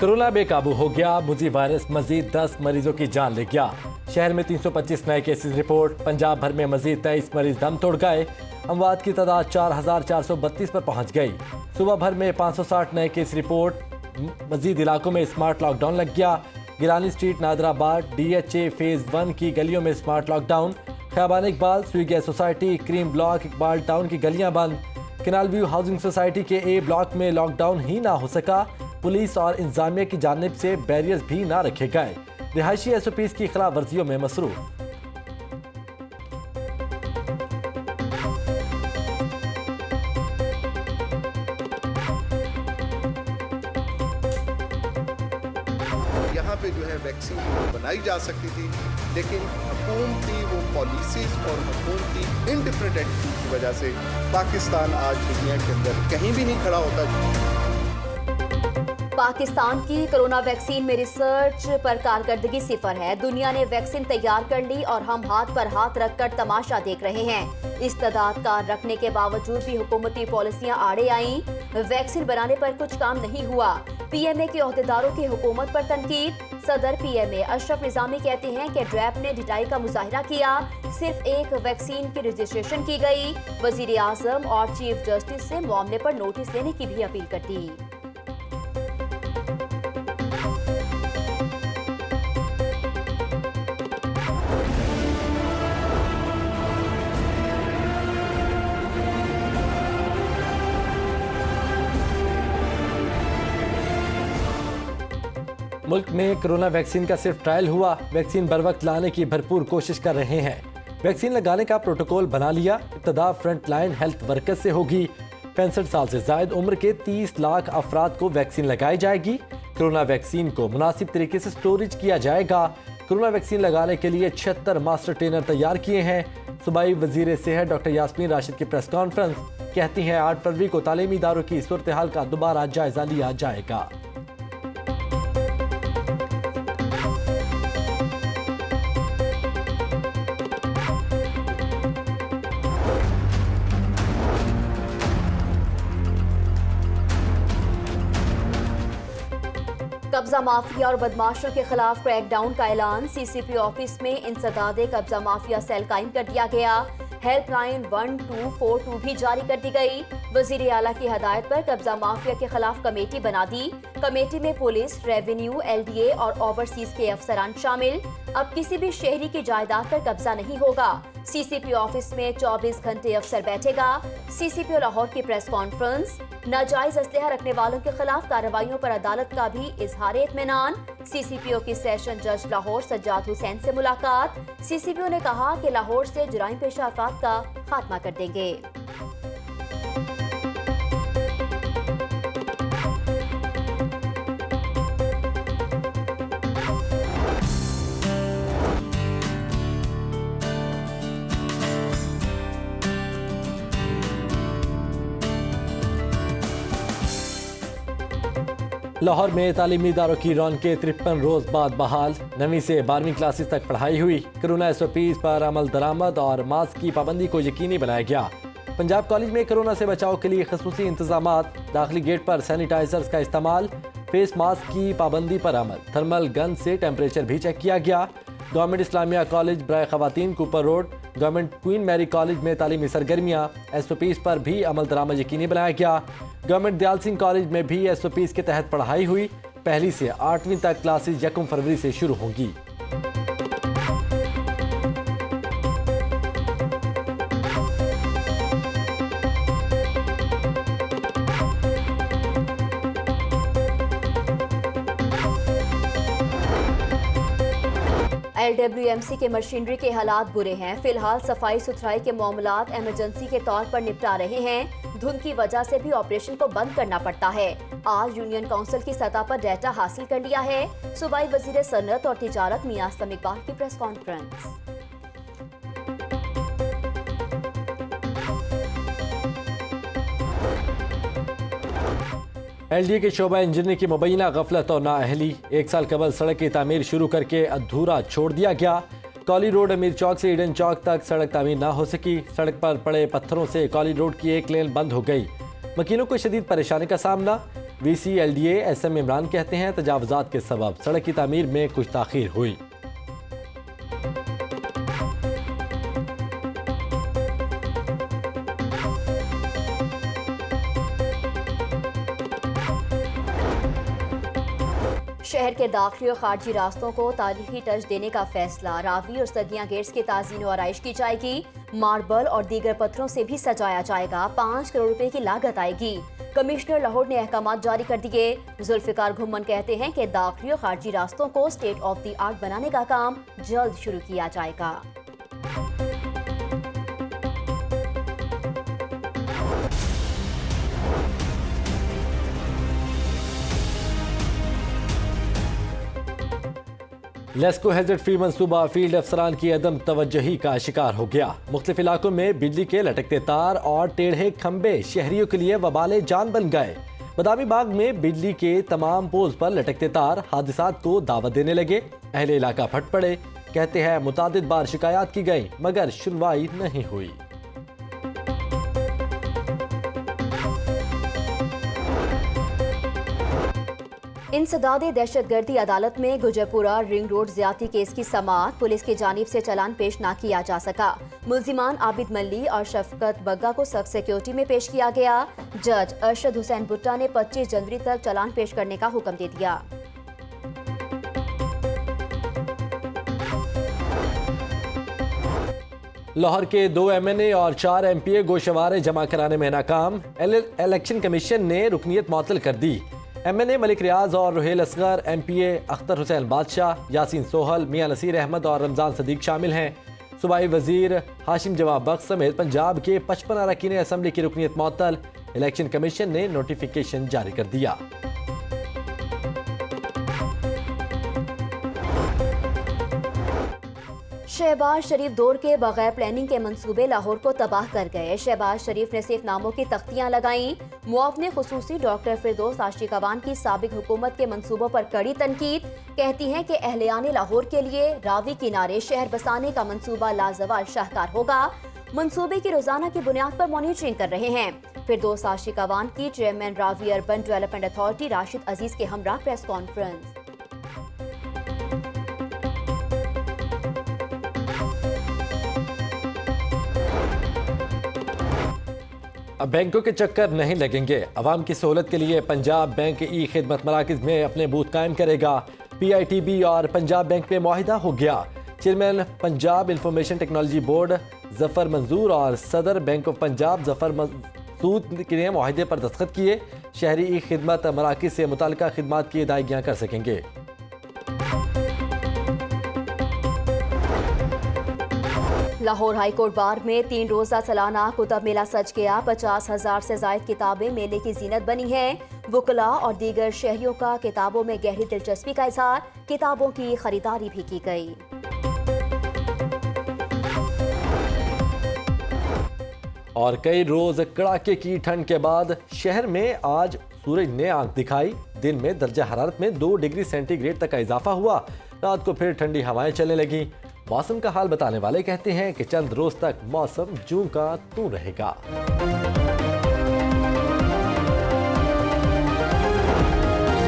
Corona बेकाबू हो गया। मुजी वायरस मजीद 10 मरीजों की जान ले गया। शहर में 325 नए केसेस रिपोर्ट। पंजाब भर में मजीद 23 मरीज दम तोड़ गए। अमवात की तादाद 4432 पर पहुंच गई। सुबह भर में 560 नए केस रिपोर्ट। मजीद इलाकों में स्मार्ट लॉकडाउन लग गया। Gilani street, Nadirabad, DHA phase 1 की गलियों में स्मार्ट लॉकडाउन। खैबान इकबाल, स्वीगिया society, Kareem block, Iqbal town की गलियां बंद। कैनाल व्यू हाउसिंग सोसाइटी के A ब्लॉक में लॉकडाउन ही ना हो सका। पुलिस और इंतजामिया की जानिब से बैरियर्स भी ना रखे गए। रिहायशी SOPs की खिलाफ वर्जियों में मसरूफ। यहाँ पे जो है वैक्सीन बनाई जा सकती थी, लेकिन हुकूमती वो पॉलिसीज और हुकूमती इनडिफरेंट एटीट्यूड की वजह से पाकिस्तान आज दुनिया के अंदर कहीं भी नहीं खड़ा होता। पाकिस्तान की कोरोना वैक्सीन में रिसर्च पर कारकर्दगी सिफर है। दुनिया ने वैक्सीन तैयार कर ली और हम हाथ पर हाथ रखकर तमाशा देख रहे हैं। इस्तेदाद कार रखने के बावजूद भी हुकूमती पॉलिसियां आड़े आईं। वैक्सीन बनाने पर कुछ काम नहीं हुआ। PMA के ओहदेदारों की हुकूमत पर तनकीद। सदर PMA अशरफ निजामी कहते हैं कि ड्रैप ने ढिठाई का मुजाहिरा किया, सिर्फ एक वैक्सीन की रजिस्ट्रेशन की गई। वजीर आजम और चीफ जस्टिस से मामले पर नोटिस लेने की भी अपील कर दी। मुल्क में कोरोना वैक्सीन का सिर्फ ट्रायल हुआ। वैक्सीन बर वक्त लाने की भरपूर कोशिश कर रहे हैं। वैक्सीन लगाने का प्रोटोकॉल बना लिया। इब्तदा फ्रंट लाइन हेल्थ वर्कर्स से होगी। 65 साल से जायद उम्र के 30 लाख अफराद को वैक्सीन लगाई जाएगी। कोरोना वैक्सीन को मुनासिब तरीके से स्टोरेज किया जाएगा। कोरोना वैक्सीन लगाने के लिए 76 मास्टर ट्रेनर तैयार किए हैं। सूबाई वजीर सेहत डॉक्टर यास्मीन राशिद की प्रेस कॉन्फ्रेंस। कहती हैं 8 फरवरी को तालीमी इदारों की सूरत हाल का दोबारा जायजा लिया जाएगा। कब्जा माफिया और बदमाशों के खिलाफ क्रैकडाउन का ऐलान। CCP ऑफिस में इंसदादे कब्जा माफिया सेल कायम कर दिया गया। हेल्पलाइन 1242 भी जारी कर दी गई। वजीर आला की हदायत पर कब्जा माफिया के खिलाफ कमेटी बना दी। कमेटी में पुलिस, रेवेन्यू, LDA और ओवरसीज के अफसरान शामिल। अब किसी भी शहरी की जायदाद पर कब्जा नहीं होगा। CCP ऑफिस में 24 घंटे अफसर बैठेगा। CCP लाहौर की प्रेस कॉन्फ्रेंस। नाजायज असलहा रखने वालों के खिलाफ कार्रवाइयों पर अदालत का भी इजहार इत्मीनान। CCPO की सेशन जज लाहौर सज्जाद हुसैन से मुलाकात। CCPO ने कहा कि लाहौर से जुराइम पेशा अफराद का खात्मा कर देंगे। लाहौर में तालीमी इदारों की रौनकें 53 रोज बाद बहाल। 9वीं से 12वीं क्लासेस तक पढ़ाई हुई। कोरोना SOPs पर अमल दरामद और मास्क की पाबंदी को यकीनी बनाया गया। पंजाब कॉलेज में कोरोना से बचाव के लिए खसूसी इंतजामात। दाखिली गेट पर सैनिटाइजर्स का इस्तेमाल। फेस मास्क की पाबंदी पर अमल। थर्मल गन से टेम्परेचर भी चेक किया गया। गवर्नमेंट इस्लामिया कॉलेज बराए खवातीन Cooper road, government Queen Mary college में तालीमी सरगर्मियाँ। SOPs पर भी अमल दरामद यकीनी बनाया गया। गवर्नमेंट दयाल सिंह कॉलेज में भी SOPs के तहत पढ़ाई हुई। 1 से 8वीं तक क्लासेज 1 फरवरी से शुरू होंगी। LWMC के मशीनरी के हालात बुरे हैं। फिलहाल सफाई सुथराई के मामलात इमरजेंसी के तौर पर निपटा रहे हैं। धुंध की वजह से भी ऑपरेशन को बंद करना पड़ता है। आज यूनियन काउंसिल की सतह पर डाटा हासिल कर लिया है। सूबाई वजीर सनअत और तिजारत मियां असलम इकबाल की प्रेस कॉन्फ्रेंस। LDA के शोबा इंजीनियरिंग की मुबैना गफलत और नाअहली। 1 साल कबल सड़क की तामीर शुरू करके अधूरा छोड़ दिया गया। कॉली रोड अमीर चौक से ईडन चौक तक सड़क तामीर ना हो सकी। सड़क पर पड़े पत्थरों से कॉली रोड की एक लेन बंद हो गई। वकीलों को शदीद परेशानी का सामना। VCLDA SM इमरान कहते हैं तजावुजात के सबब सड़क की तामीर में कुछ ताखीर हुई। शहर के दाखिली और खारजी रास्तों को तारीखी टच देने का फैसला। रावी और सगियां गेट्स की ताज़ीन और आराइश की जाएगी। मार्बल और दीगर पत्थरों से भी सजाया जाएगा। 5 करोड़ रुपए की लागत आएगी। कमिश्नर लाहौर ने अहकाम जारी कर दिए। जुल्फिकार घुम्मन कहते हैं कि दाखिली और खारजी रास्तों को स्टेट ऑफ द आर्ट बनाने का काम जल्द शुरू किया जाएगा। लेस्को हैजर्ड फ्री मंसूबा फील्ड अफसरान की अदम तवज्जही का शिकार हो गया। मुख्तलिफ इलाकों में बिजली के लटकते तार और टेढ़े खंबे शहरियों के लिए वबाले जान बन गए। बदामी बाग में बिजली के तमाम पोल्स पर लटकते तार हादसात को दावत देने लगे। अहले इलाका फट पड़े। कहते हैं मुतादिद बार शिकायत की गई मगर सुनवाई नहीं हुई। इंसदादे दहशतगर्दी अदालत में गुजरपुरा रिंग रोड ज्यादती केस की समाअत। पुलिस की जानिब से चालान पेश न किया जा सका। मुल्जिमान आबिद मल्ली और शफकत बग्गा को सख्त सिक्योरिटी में पेश किया गया। जज अरशद हुसैन भुट्टा ने 25 जनवरी तक चालान पेश करने का हुक्म दे दिया। लाहौर के 2 MNA और 4 MPA गोशवारे जमा कराने में नाकाम। इलेक्शन कमीशन ने रुकनीत मुअत्तल कर दी। MNA मलिक रियाज और रुहेल असगर, MPA अख्तर हुसैन बादशाह, यासीन सोहल, मियां नसीर अहमद और रमजान सदीक शामिल हैं। सूबाई वजीर हाशिम जवाब बख्श समेत पंजाब के 55 अरकान असम्बली की रुकनीत मुअत्तल। इलेक्शन कमीशन ने नोटिफिकेशन जारी कर दिया। शहबाज शरीफ दौर के बगैर प्लानिंग के मंसूबे लाहौर को तबाह कर गए। शहबाज शरीफ ने सिर्फ नामों की तख्तियां लगाईं। मुआवने खुसूसी डॉक्टर फिरदौस आशिकवान की साबिक हुकूमत के मंसूबों पर कड़ी तनकीद। कहती हैं कि अहलियाने लाहौर के लिए रावी किनारे शहर बसाने का मंसूबा लाजवाल शाहकार होगा। मंसूबे की रोजाना की बुनियाद पर मॉनिटरिंग कर रहे हैं। फिरदौस आशिकवान की chairman Ravi urban development authority Rashid Aziz के हमरा प्रेस कॉन्फ्रेंस। अब बैंकों के चक्कर नहीं लगेंगे। अवाम की सहूलत के लिए पंजाब बैंक ई खिदमत मराकज़ में अपने बूथ कायम करेगा। PITB और पंजाब बैंक में मुआहिदा हो गया। Chairman Punjab information technology board Zafar मंजूर और सदर बैंक ऑफ पंजाब जफर मसूद ने मुआहिदे पर दस्तखत किए। शहरी ई खिदमत मराकज़ से मुताल्लिका खिदमात की अदायगियाँ कर सकेंगे। लाहौर हाई कोर्ट बार में 3 रोजा सालाना कुतब मेला सज गया। 50,000 से जायद किताबें मेले की जीनत बनी हैं। वकला और दीगर शहरियों का किताबों में गहरी दिलचस्पी का इजहार। किताबों की खरीदारी भी की गई। और कई रोज कड़ाके की ठंड के बाद शहर में आज सूरज ने आंख दिखाई। दिन में दर्जा हरारत में 2 डिग्री सेंटीग्रेड तक का इजाफा हुआ। रात को फिर ठंडी हवाएं चलने लगी। मौसम का हाल बताने वाले कहते हैं कि चंद रोज तक मौसम जूं का तू रहेगा।